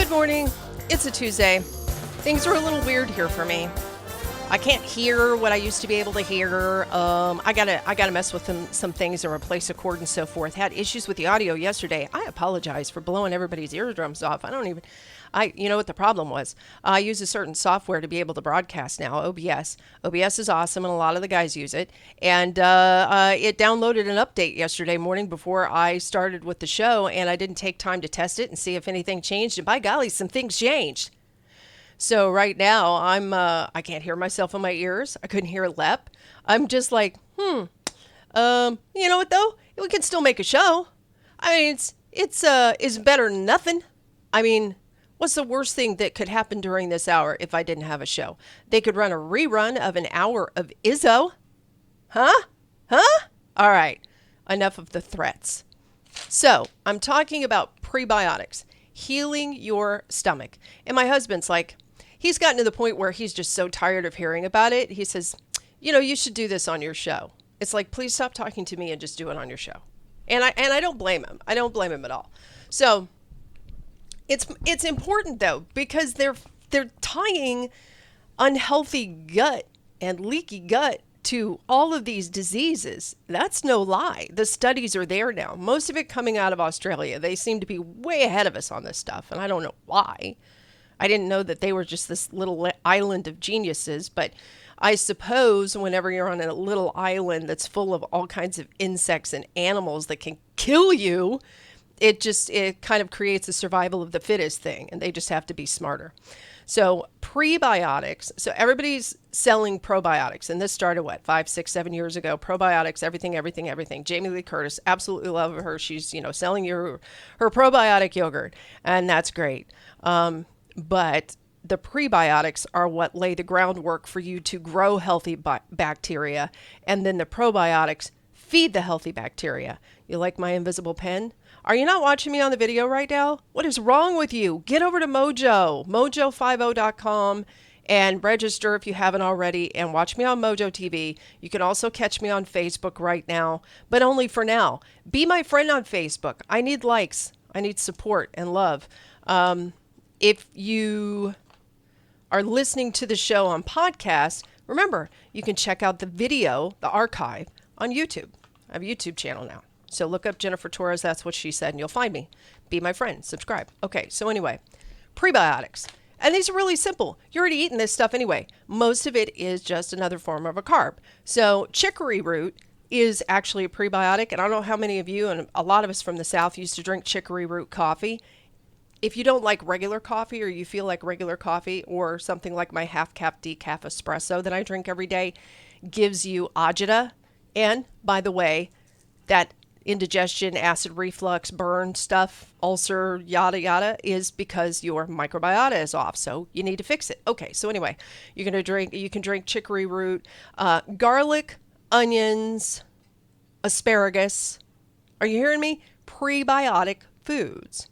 Good morning. It's a Tuesday. Things are a little weird here for me. I can't hear what I used to be able to hear. I gotta mess with some things and replace a cord and so forth. Had issues with the audio yesterday. I apologize for blowing everybody's eardrums off. You know what the problem was? I use a certain software to be able to broadcast now, OBS. OBS is awesome, and a lot of the guys use it. And it downloaded an update yesterday morning before I started with the show, and I didn't take time to test it and see if anything changed. And by golly, some things changed. So right now, I can't hear myself in my ears. I couldn't hear Lep. I'm just like, you know what though? We can still make a show. I mean, it's better than nothing. I mean, what's the worst thing that could happen during this hour if I didn't have a show? They could run a rerun of an hour of Izzo. Huh? All right. Enough of the threats. So I'm talking about prebiotics, healing your stomach. And my husband's like, he's gotten to the point where he's just so tired of hearing about it. He says, you should do this on your show. It's like, please stop talking to me and just do it on your show. And I don't blame him. I don't blame him at all. So it's important though, because they're tying unhealthy gut and leaky gut to all of these diseases. That's no lie. The studies are there now. Most of it coming out of Australia. They seem to be way ahead of us on this stuff, and I don't know why. I didn't know that they were just this little island of geniuses, but I suppose whenever you're on a little island that's full of all kinds of insects and animals that can kill you, it kind of creates a survival of the fittest thing, and they just have to be smarter. So prebiotics, so everybody's selling probiotics, and this started, 5, 6, 7 years ago, probiotics, everything. Jamie Lee Curtis, absolutely love her. She's, selling her probiotic yogurt, and that's great. But the prebiotics are what lay the groundwork for you to grow healthy bacteria, and then the probiotics feed the healthy bacteria. You like my invisible pen? Are you not watching me on the video right now? What is wrong with you? Get over to mojo50.com and register if you haven't already, and watch me on Mojo TV. You can also catch me on Facebook right now, but only for now. Be my friend on Facebook. I need likes. I need support and love. If you are listening to the show on podcast, remember, you can check out the video, the archive, on YouTube. I have a YouTube channel now. So look up Jennifer Torres, that's what she said, and you'll find me. Be my friend, subscribe. Okay, so anyway, prebiotics. And these are really simple. You're already eating this stuff anyway. Most of it is just another form of a carb. So chicory root is actually a prebiotic, and I don't know how many of you, and a lot of us from the South, used to drink chicory root coffee. If you don't like regular coffee, or you feel like regular coffee, or something like my half-cap decaf espresso that I drink every day gives you agita, and by the way, that indigestion, acid reflux, burn stuff, ulcer, yada yada, is because your microbiota is off. So you need to fix it. Okay, so anyway, you can drink chicory root, garlic, onions, asparagus. Are you hearing me? Prebiotic foods.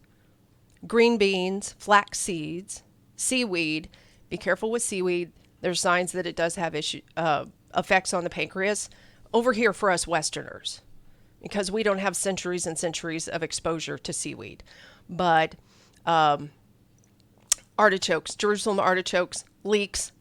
Green beans, flax seeds, seaweed. Be careful with seaweed. There's signs that it does have effects on the pancreas. Over here for us Westerners, because we don't have centuries and centuries of exposure to seaweed. But artichokes, Jerusalem artichokes, leeks,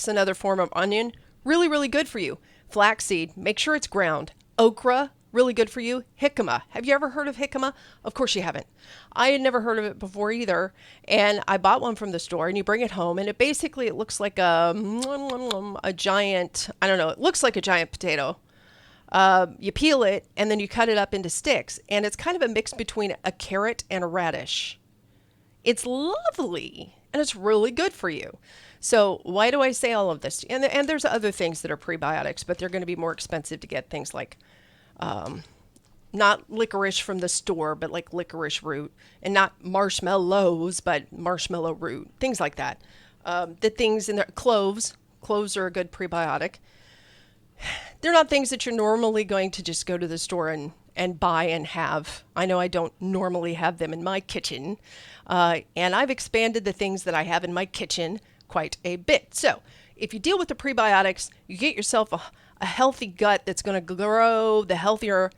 another form of onion, really, really good for you. Flaxseed, make sure it's ground. Okra, really good for you. Jicama, have you ever heard of jicama? Of course you haven't. I had never heard of it before either, and I bought one from the store, and you bring it home, and it looks like a giant, I don't know, it looks like a giant potato. You peel it, and then you cut it up into sticks, and it's kind of a mix between a carrot and a radish. It's lovely, and it's really good for you. So why do I say all of this? And there's other things that are prebiotics, but they're going to be more expensive to get, things like not licorice from the store, but like licorice root, and not marshmallows, but marshmallow root, things like that. The things in there, cloves are a good prebiotic. They're not things that you're normally going to just go to the store and buy and have. I know I don't normally have them in my kitchen, and I've expanded the things that I have in my kitchen quite a bit. So if you deal with the prebiotics, you get yourself a healthy gut that's going to grow the healthier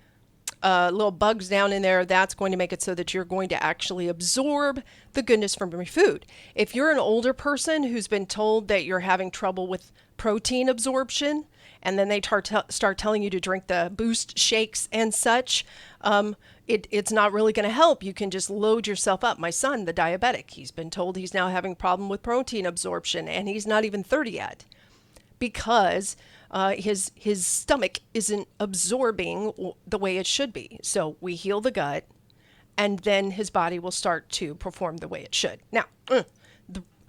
little bugs down in there. That's going to make it so that you're going to actually absorb the goodness from your food. If you're an older person who's been told that you're having trouble with protein absorption, and then they start telling you to drink the boost shakes and such, it's not really going to help. You can just load yourself up. My son, the diabetic, he's been told he's now having a problem with protein absorption, and he's not even 30 yet because his stomach isn't absorbing the way it should be. So we heal the gut, and then his body will start to perform the way it should. Now,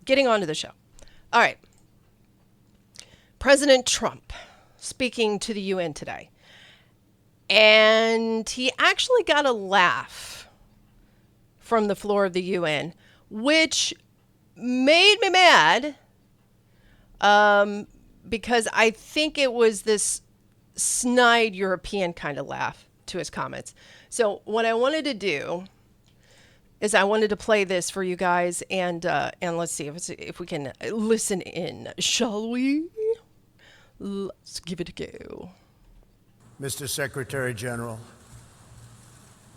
getting on to the show. All right. President Trump speaking to the UN today. And he actually got a laugh from the floor of the UN, which made me mad because I think it was this snide European kind of laugh to his comments. So what I wanted to do is I wanted to play this for you guys, and let's see if we can listen in, shall we? Let's give it a go. Mr. Secretary General,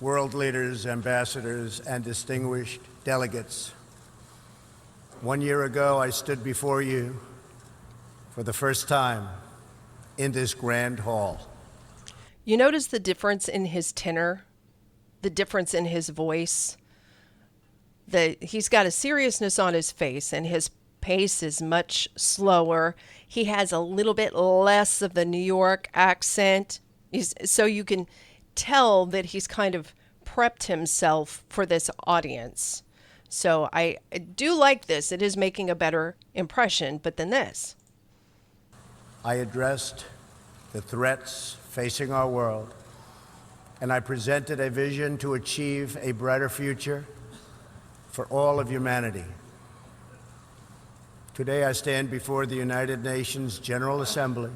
world leaders, ambassadors, and distinguished delegates, 1 year ago I stood before you for the first time in this grand hall. You notice the difference in his tenor, the difference in his voice? He's got a seriousness on his face, and his pace is much slower. He has a little bit less of the New York accent. So you can tell that he's kind of prepped himself for this audience. So I do like this. It is making a better impression, but then this. I addressed the threats facing our world, and I presented a vision to achieve a brighter future for all of humanity. Today I stand before the United Nations General Assembly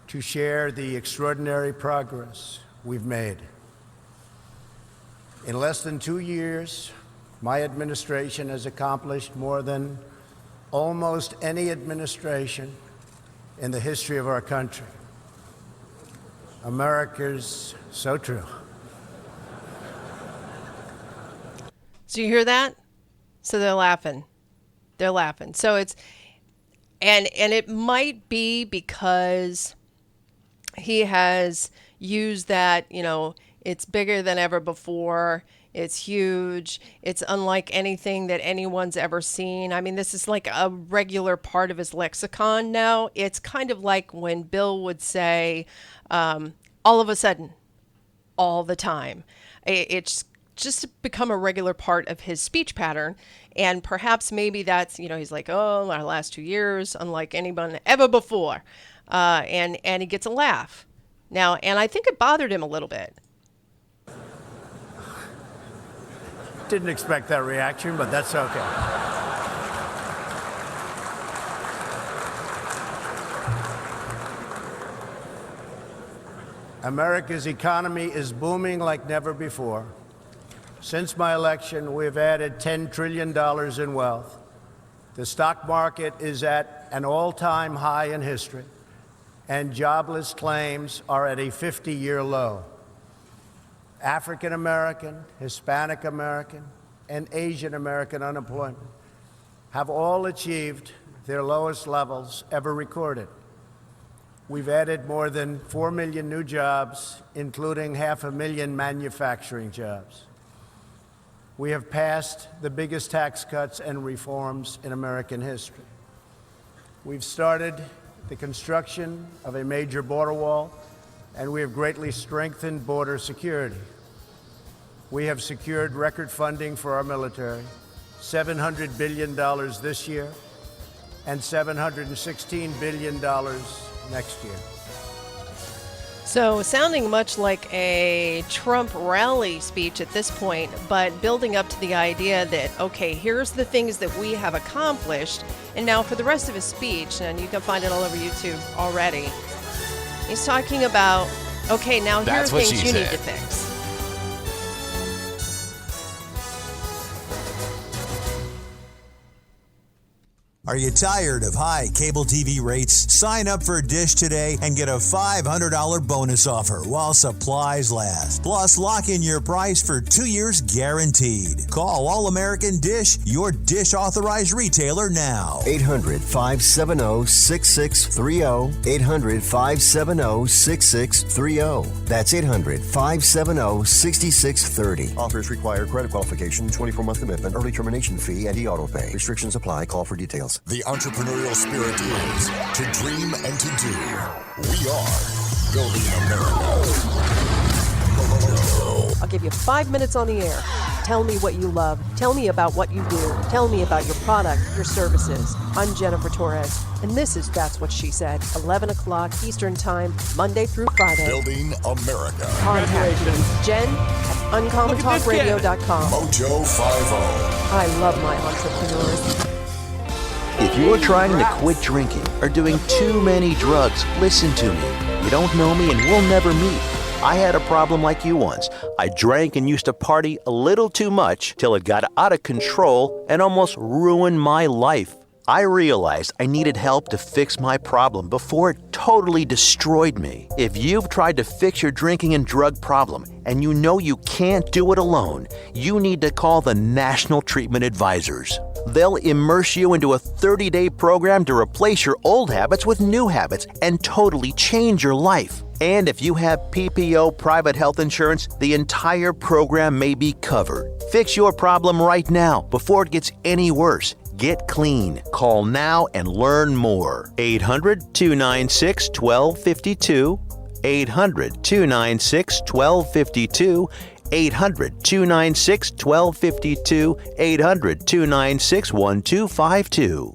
to share the extraordinary progress we've made. In less than 2 years, my administration has accomplished more than almost any administration in the history of our country. America's so true. So you hear that? So they're laughing. They're laughing. So it's, and it might be because he has used that, it's bigger than ever before. It's huge. It's unlike anything that anyone's ever seen. I mean, this is like a regular part of his lexicon now. It's kind of like when Bill would say, all of a sudden, all the time. It's just become a regular part of his speech pattern. And perhaps maybe that's, he's like, oh, our last 2 years, unlike anyone ever before. And he gets a laugh. Now, and I think it bothered him a little bit. Didn't expect that reaction, but that's okay. America's economy is booming like never before. Since my election, we've added $10 trillion in wealth. The stock market is at an all-time high in history, and jobless claims are at a 50-year low. African American, Hispanic American, and Asian American unemployment have all achieved their lowest levels ever recorded. We've added more than 4 million new jobs, including 500,000 manufacturing jobs. We have passed the biggest tax cuts and reforms in American history. We've started the construction of a major border wall, and we have greatly strengthened border security. We have secured record funding for our military, $700 billion this year, and $716 billion next year. So sounding much like a Trump rally speech at this point, but building up to the idea that, okay, here's the things that we have accomplished. And now for the rest of his speech, and you can find it all over YouTube already, he's talking about, okay, now here are things you need to fix. Are you tired of high cable TV rates? Sign up for Dish today and get a $500 bonus offer while supplies last. Plus, lock in your price for 2 years guaranteed. Call All American Dish, your Dish authorized retailer now. 800-570-6630. 800-570-6630. That's 800-570-6630. Offers require credit qualification, 24-month commitment, early termination fee, and e-auto pay. Restrictions apply. Call for details. The entrepreneurial spirit is to dream and to do. We are building America. I'll give you 5 minutes on the air. Tell me what you love. Tell me about what you do. Tell me about your product, your services. I'm Jennifer Torres, and this is That's What She Said, 11 o'clock Eastern Time, Monday through Friday. Building America. Contact me, Jen at uncommontalkradio.com. Mojo 50. I love my entrepreneurs. If you're trying to quit drinking or doing too many drugs, listen to me. You don't know me and we'll never meet. I had a problem like you once. I drank and used to party a little too much till it got out of control and almost ruined my life. I realized I needed help to fix my problem before it totally destroyed me. If you've tried to fix your drinking and drug problem and you know you can't do it alone, you need to call the National Treatment Advisors. They'll immerse you into a 30-day program to replace your old habits with new habits and totally change your life. And if you have PPO private health insurance, the entire program may be covered. Fix your problem right now before it gets any worse. Get clean. Call now and learn more. 800-296-1252. 800-296-1252. 800-296-1252. 800-296-1252.